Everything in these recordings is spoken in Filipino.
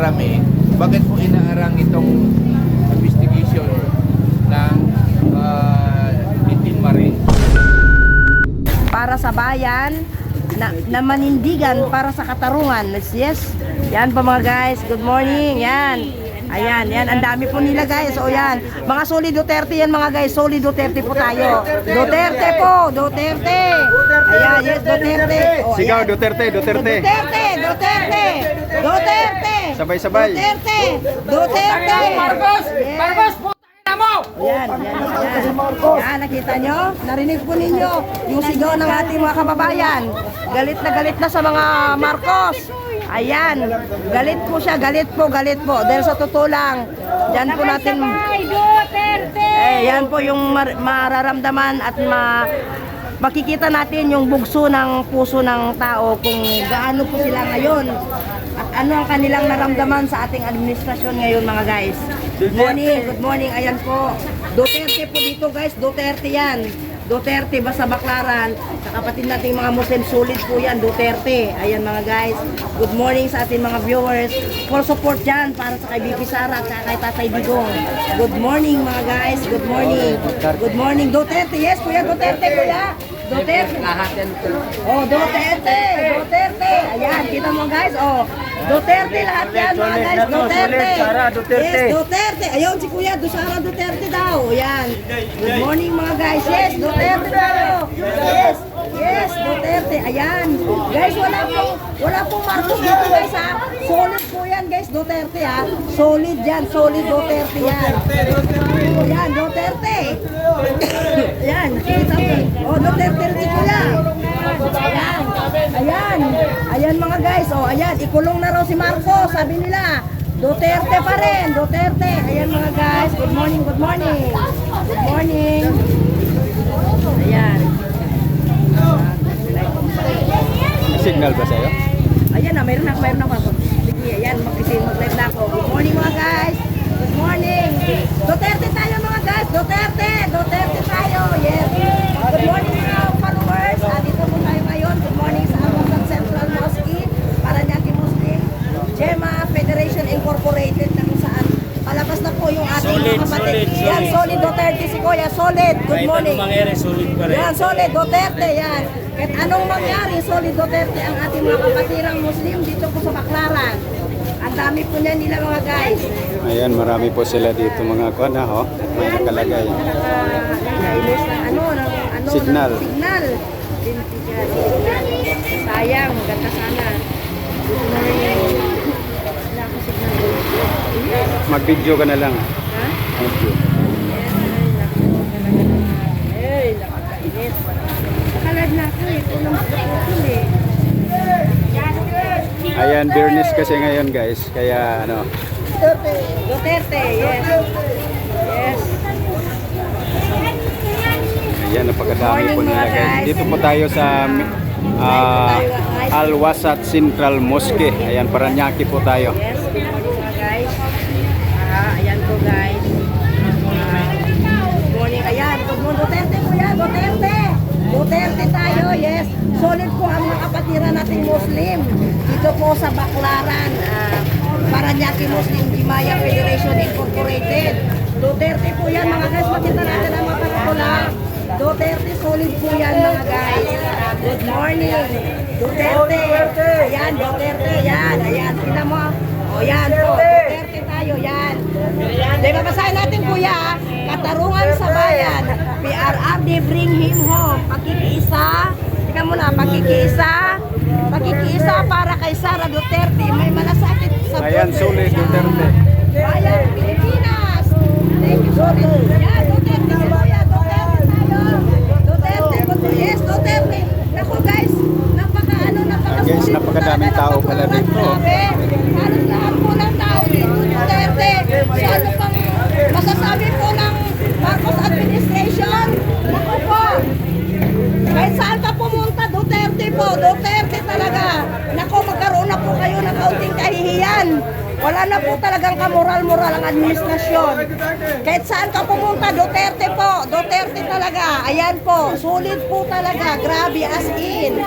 nakarami, bakit po inaarang itong investigation ng Bitin Marine? Para sa bayan, na manindigan para sa katarungan. Yes. Yan po mga guys. Good morning. Yan. Ayan, yan. Ang dami po nila guys. O yan. Mga solid Duterte yan mga guys. Solid Duterte po tayo. Duterte po. Duterte. Ayan, yes. Duterte. O, Sigaw, ayan. Duterte, Duterte. Duterte. Duterte. Duterte. Sabay-sabay. Duterte. Duterte. Marcos! Yes. Marcos, puta mo! Ayan, yan. Yan, nakita nyo? Narinig po ninyo yung sigaw ng ating mga kababayan. Galit na sa mga Marcos. Ayan, galit po siya, galit po. Dahil sa totoo lang, dyan po natin, yan po yung mararamdaman at makikita natin yung bugso ng puso ng tao kung gaano po sila ngayon at ano ang kanilang naramdaman sa ating administrasyon ngayon mga guys. Good morning, ayan po. Duterte po dito guys, Duterte yan. Duterte basta Baclaran, sa kapatid nating mga Muslim, solid po yan, Duterte. Ayan mga guys, good morning sa ating mga viewers. For support dyan para sa kay BP Sara at kay Tatay Digong. Good morning mga guys, good morning. Good morning, Duterte, yes kuya, Duterte kuya. Duterte. Oh, Duterte. Ayan, kita mo guys, oh. Duterte lahat yan mga guys, Duterte. Yes, Duterte. Ayun si Kuya, Sara Duterte daw. Ayan. Good morning mga guys. Yes, Duterte tayo. Yes, Duterte. Ayan. Guys, wala pong Marcos dito guys ha. Solid po yan guys, Duterte ha. Solid yan, solid Duterte yan. Ayan, Duterte. Ayan, nakikita mo. Oh, Duterte rin si Kuya. Ayan mga guys. Oh, ayan, ikulong na raw si Marcos, sabi nila. Duterte pa rin, Duterte. Ayan mga guys. Good morning. Good morning. Ayan. May signal ba sa'yo? Ayan na, mayroon ako. Sige, ayan, mag-live na ako. Good morning mga guys. Good morning. Duterte tayo mga guys. Duterte tayo. Yes. Good morning mga followers. Dito po tayo ngayon. Good morning sa Awasan Central Mosque, Paranaque Muslim, Gemma Federation Incorporated na kung saan palabas na po yung ating mga kapatid. Yan, solid Duterte si Kuya. Solid. Good morning. Yan, solid Duterte. Yan. Kahit anong mangyari, solid Duterte ang ating mga kapatirang Muslim dito po sa Baclaran. Ang dami po niyan nila mga guys. Ayan, marami po sila dito mga kuwan ha, ho. May nakalagay. Signal. Sayang, maganda sana. Mag-video ka na lang. Ha? Thank you. Ay, nakakainit. Nakalad na ako eh. Kulang sa putol eh. Ayan, Bernice kasi ngayon guys. Kaya ano. Duterte, yes. Ayan, napakadami po nila guys. Dito po tayo sa Al-Wasat Central Mosque. Ayan, Paranaque po tayo. Yes, mga guys. Ayan po guys. Good morning. Ayan, good morning. Duterte po yan, Duterte tayo, yes. Solid po ang mga kapatiran nating Muslim. Dito po sa Baclaran, Paranaque Muslim Jimaya Federation Incorporated. Duterte po yan mga guys. Makita natin ang mga patula. Duterte, solid po yan mga guys. Good morning. Duterte. Ayan, Duterte. Ayan. Kita mo. O yan po. Duterte tayo. Yan. Diba basahin natin kuya. Katarungan sa bayan. PRRD bring him home. Pagkikiisa. Tika mo na. Pagkikiisa para kay Sara Duterte. May malasakit sa puso. Ayan, solid Duterte. Bayan, Pilipinas. Thank you, solid. Yan, Duterte. Kuya, Duterte tayo. Duterte. Yes, Duterte. Naku guys, Guys, napakadaming tao pala dito. Halos lahat po ng tao dito, Duterte. So ano pang masasabi po ng Marcos administration? Naku po, kahit saan ka pumunta, Duterte po. Duterte talaga. Naku, magkaroon na po kayo ng kaunting kahihiyan. Wala na po talagang kamoral-moral ang administrasyon. Kahit saan ka pumunta, Duterte po. Duterte talaga. Ayan po, sulit po talaga. Grabe, as in,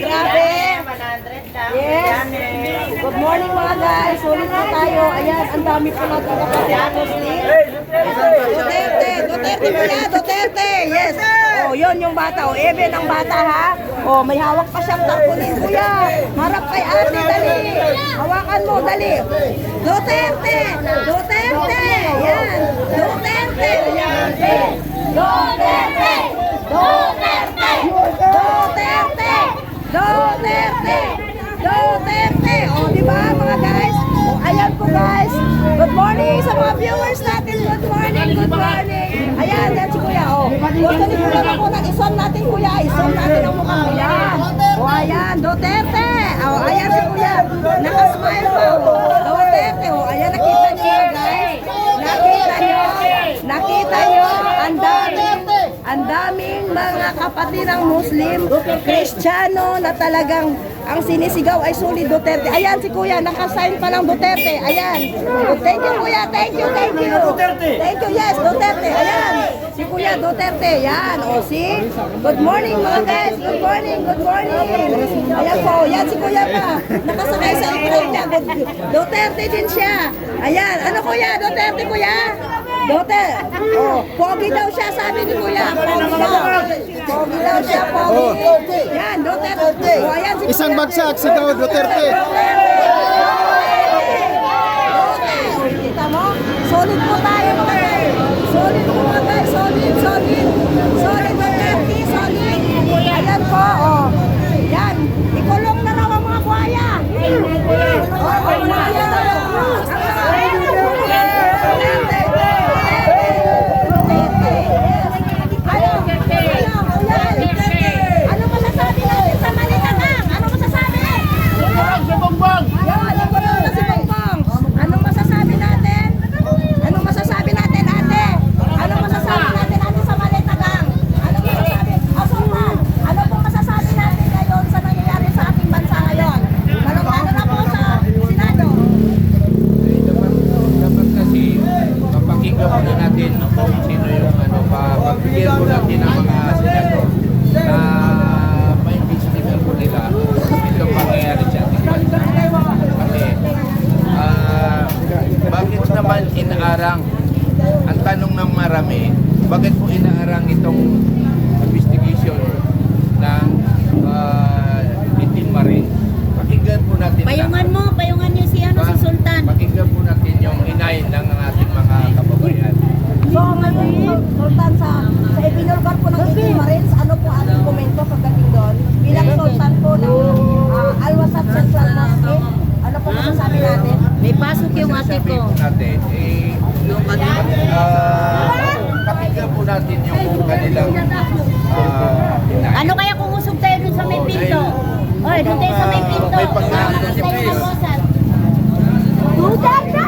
grabe. Yes. Good morning mga guys. Ulit na tayo. Ayan, ang dami po natin kapatid na Muslim. Duterte. Duterte po yan. Duterte. Yes. Oh, yun yung bata. Oh, Eben ang bata ha. Oh, may hawak pa siyang tarpaulin. Kuya, harap kay ate. Dali. Hawakan mo. Dali. Duterte. Duterte. Yan. Duterte. Yan. Duterte. Duterte. Duterte. Duterte! Duterte! O, di ba mga guys? O, ayan po guys. Good morning sa mga viewers natin. Good morning, good morning. Ayan, yan si Kuya. O, gusto ni Kuya na po i-zoom natin Kuya. I-zoom natin ang mukha Kuya. O, ayan, Duterte. O, ayan si Kuya. Nakasmile pa. Duterte. O, ayan, nakita niyo guys. Nakita niyo. Nakita niyo. Ang daming mga kapatid ng Muslim, Kristiyano na talagang ang sinisigaw ay sulit Duterte. Ayan si Kuya, nakasign pa ng Duterte. Ayan. Thank you Kuya, thank you, thank you. Thank you, yes, Duterte. Ayan. Si Kuya Duterte, yan. O, see? Good morning mga guys. Good morning, good morning. Ayan po, yan si Kuya pa. Nakasakay sa train niya. Duterte din siya. Ayan. Ano Kuya? Duterte Kuya? Duterte. Oh, pogi daw siya, sabi ni Kuya. Pogi daw. Pogi daw siya, pogi. Yan, Duterte. Oh, ayan si Kuya. Isang bagsak si Daw Duterte. Kita mo? Solid po tayo mga guys. Solid po mga guys. Solid, solid. Solid Duterte, solid. Ayan po, oh. Yan. Ikulong na raw ang mga buhaya. Oh, buhaya na raw. Ano masasabi natin sa Malinanang? Ano masasabi? Yan, ikulong na si Bongbong. Anong masasabi natin? Anong masasabi natin, ate? Anong masasabi natin, ate, sa Malinanang? Anong masasabi? Sultan, ano pong masasabi natin ngayon sa nangyayari sa ating bansa ngayon? Lalo na po sa Senado. Dapat kasi mapakinggan muna natin kung sino yung pagbigyan po natin ng mga senador na ma-investigan po nila itong pangyayari sa ating bansa. Kasi bakit naman inaarang, ang tanong ng marami, bakit po inaarang itong investigation ng Litin Marine? Pakinggan po natin Payungan niyo si si Sultan. Pakinggan po natin yung inay ng ating mga kababayan. So ngayon, Sultan, sa ipinulgar po ng Litin Marines, ano po ating komento pagdating doon? Bilang Sultan po ng Al-Wasat Central Mosque, ano po masasabi natin? May pasok yung ate Sabi ko. po natin, pakinggan po natin yung kanilang inay. Ano kaya kung usog tayo dun sa may pinto? Oy, dun tayo sa may pinto. May pagkakataon si Tayo Chris. sa bosan. Duterte!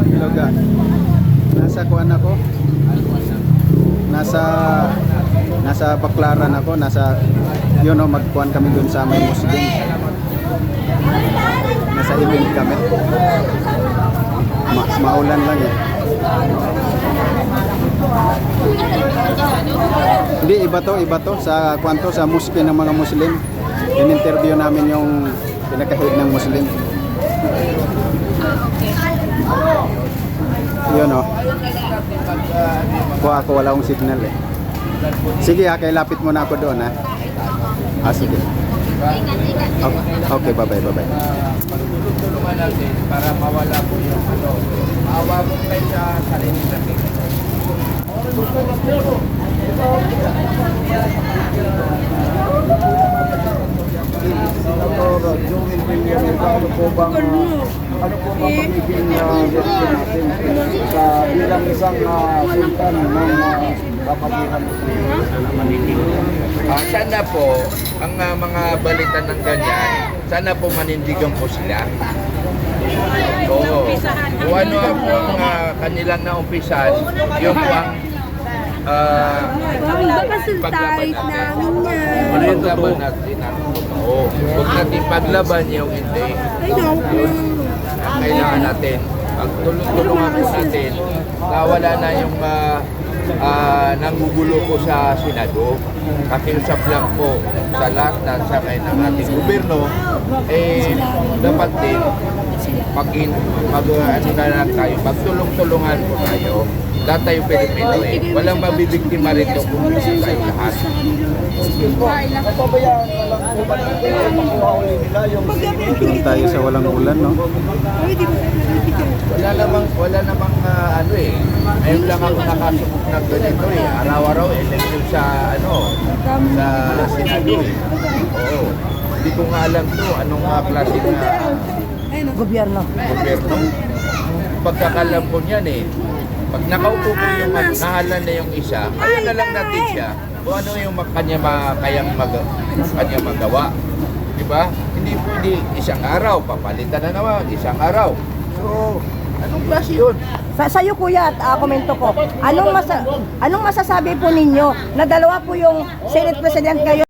Iloga. Nasa kuan ako. Nasa Baklaran ako, yun o, magkuhan kami dun sa may Muslim. Nasa event kami. Maulan lang eh. Hindi, iba to sa kwanto sa mosque ng mga Muslim. In-interview namin yung pinaka-head ng Muslim. Yun o. Ako wala akong signal eh. Sige ha, kay lapit muna ako doon ha. Sige. Okay, bye-bye. Pagtutulungan natin para mawala po yung maawa po tayo sa sarili natin. Joel Villanueva, ano po bang magiging desisyon natin sa bilang isang sultan ng kapatiran Sana po, ang mga balita ng ganyan, sana po manindigan po sila. Oo. Kung ano po ang kanilang naumpisan, yun po ang paglaban namin yan. Paglaban natin ang totoo. Huwag natin paglaban yung hindi. Yun ang kailangan natin. Pag tulungan po natin, nawala na yung nanggugulo po sa Senado. Pakiusap lang po sa lahat na sakay ng ating gobyerno, dapat din ano na lang tayo, magtulong-tulungan po tayo. Lahat tayo Pilipino walang mabibiktima rito kung tayo lahat. Napabayaan na lang po ba natin ay makuha ulit nila yung Doon tayo sa walang ulan, no? Wala namang ngayon lang ako nakasubok ng ganito araw-araw election sa sa Senado Oo. Hindi ko nga alam to anong klase na Gobyerno. gobyerno. Pagkakalam ko niyan pag nakaupo ko yung nahalan na yung isa, kaya na lang natin siya kung ano yung kanya magawa. Diba? Hindi pwede isang araw, papalitan na naman, isang araw. So, anong klase yun? Sa'yo kuya at komento ko, anong masasabi po ninyo na dalawa po yung Senate President kayo